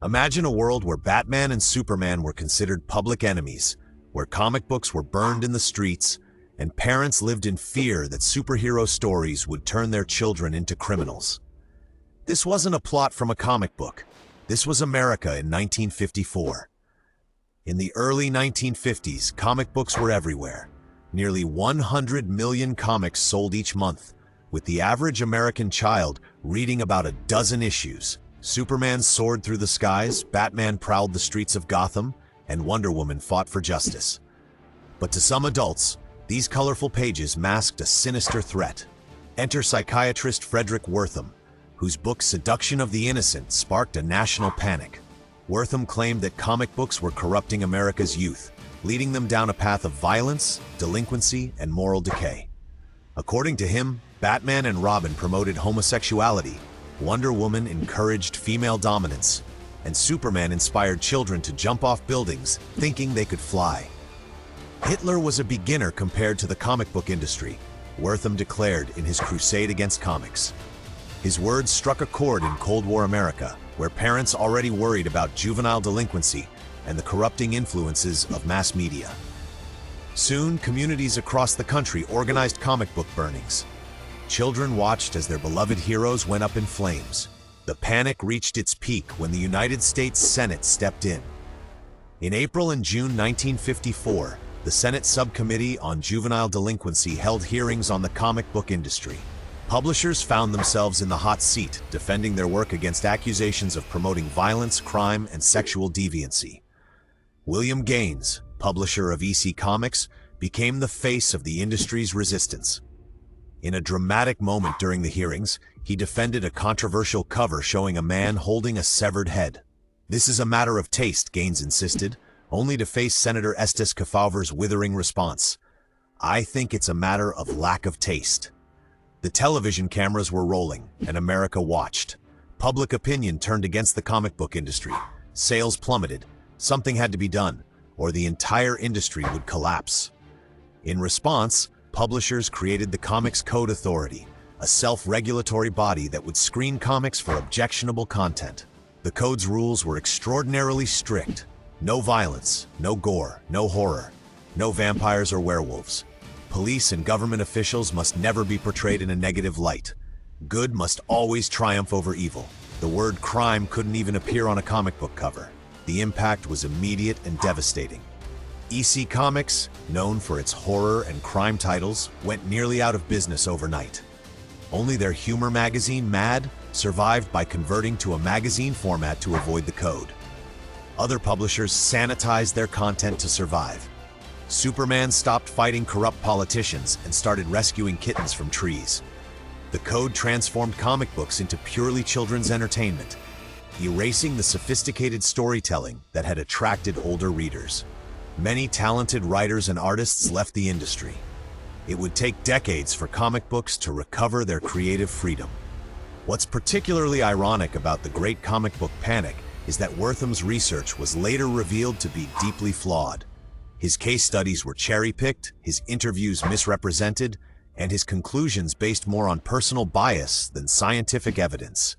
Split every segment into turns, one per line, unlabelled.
Imagine a world where Batman and Superman were considered public enemies, where comic books were burned in the streets, and parents lived in fear that superhero stories would turn their children into criminals. This wasn't a plot from a comic book. This was America in 1954. In the early 1950s, comic books were everywhere. Nearly 100 million comics sold each month, with the average American child reading about a dozen issues. Superman soared through the skies, Batman prowled the streets of Gotham, and Wonder Woman fought for justice. But to some adults, these colorful pages masked a sinister threat. Enter psychiatrist Frederick Wortham, whose book Seduction of the Innocent sparked a national panic. Wortham claimed that comic books were corrupting America's youth, leading them down a path of violence, delinquency, and moral decay. According to him, Batman and Robin promoted homosexuality, Wonder Woman encouraged female dominance, and Superman inspired children to jump off buildings, thinking they could fly. Hitler was a beginner compared to the comic book industry, Wortham declared in his crusade against comics. His words struck a chord in Cold War America, where parents already worried about juvenile delinquency and the corrupting influences of mass media. Soon, communities across the country organized comic book burnings. Children watched as their beloved heroes went up in flames. The panic reached its peak when the United States Senate stepped in. In April and June 1954, the Senate Subcommittee on Juvenile Delinquency held hearings on the comic book industry. Publishers found themselves in the hot seat, defending their work against accusations of promoting violence, crime, and sexual deviancy. William Gaines, publisher of EC Comics, became the face of the industry's resistance. In a dramatic moment during the hearings, he defended a controversial cover showing a man holding a severed head. "This is a matter of taste," Gaines insisted, only to face Senator Estes Kefauver's withering response. "I think it's a matter of lack of taste." The television cameras were rolling, and America watched. Public opinion turned against the comic book industry. Sales plummeted. Something had to be done, or the entire industry would collapse. In response, publishers created the Comics Code Authority, a self-regulatory body that would screen comics for objectionable content. The code's rules were extraordinarily strict. No violence, no gore, no horror, no vampires or werewolves. Police and government officials must never be portrayed in a negative light. Good must always triumph over evil. The word crime couldn't even appear on a comic book cover. The impact was immediate and devastating. EC Comics, known for its horror and crime titles, went nearly out of business overnight. Only their humor magazine, Mad, survived by converting to a magazine format to avoid the code. Other publishers sanitized their content to survive. Superman stopped fighting corrupt politicians and started rescuing kittens from trees. The code transformed comic books into purely children's entertainment, erasing the sophisticated storytelling that had attracted older readers. Many talented writers and artists left the industry. It would take decades for comic books to recover their creative freedom. What's particularly ironic about the Great Comic Book Panic is that Wortham's research was later revealed to be deeply flawed. His case studies were cherry-picked, his interviews misrepresented, and his conclusions based more on personal bias than scientific evidence.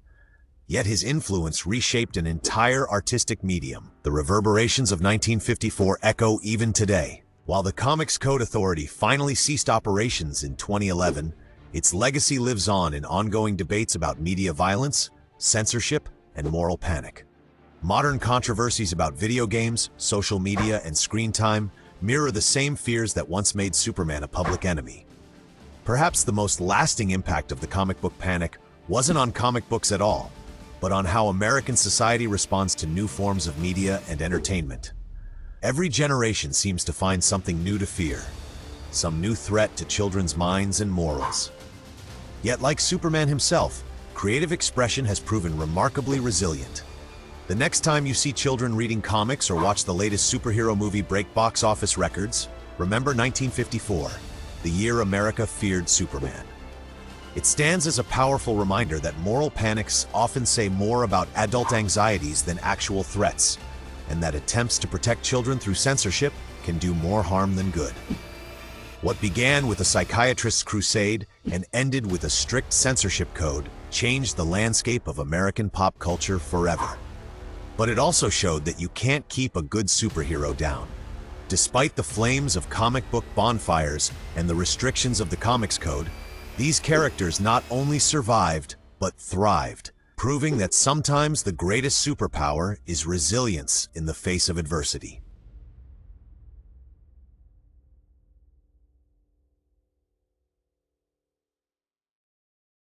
Yet his influence reshaped an entire artistic medium. The reverberations of 1954 echo even today. While the Comics Code Authority finally ceased operations in 2011, its legacy lives on in ongoing debates about media violence, censorship, and moral panic. Modern controversies about video games, social media, and screen time mirror the same fears that once made Superman a public enemy. Perhaps the most lasting impact of the comic book panic wasn't on comic books at all, but on how American society responds to new forms of media and entertainment. Every generation seems to find something new to fear, some new threat to children's minds and morals. Yet, like Superman himself, creative expression has proven remarkably resilient. The next time you see children reading comics or watch the latest superhero movie break box office records, remember 1954, the year America feared Superman. It stands as a powerful reminder that moral panics often say more about adult anxieties than actual threats, and that attempts to protect children through censorship can do more harm than good. What began with a psychiatrist's crusade and ended with a strict censorship code changed the landscape of American pop culture forever. But it also showed that you can't keep a good superhero down. Despite the flames of comic book bonfires and the restrictions of the Comics Code, these characters not only survived, but thrived, proving that sometimes the greatest superpower is resilience in the face of adversity.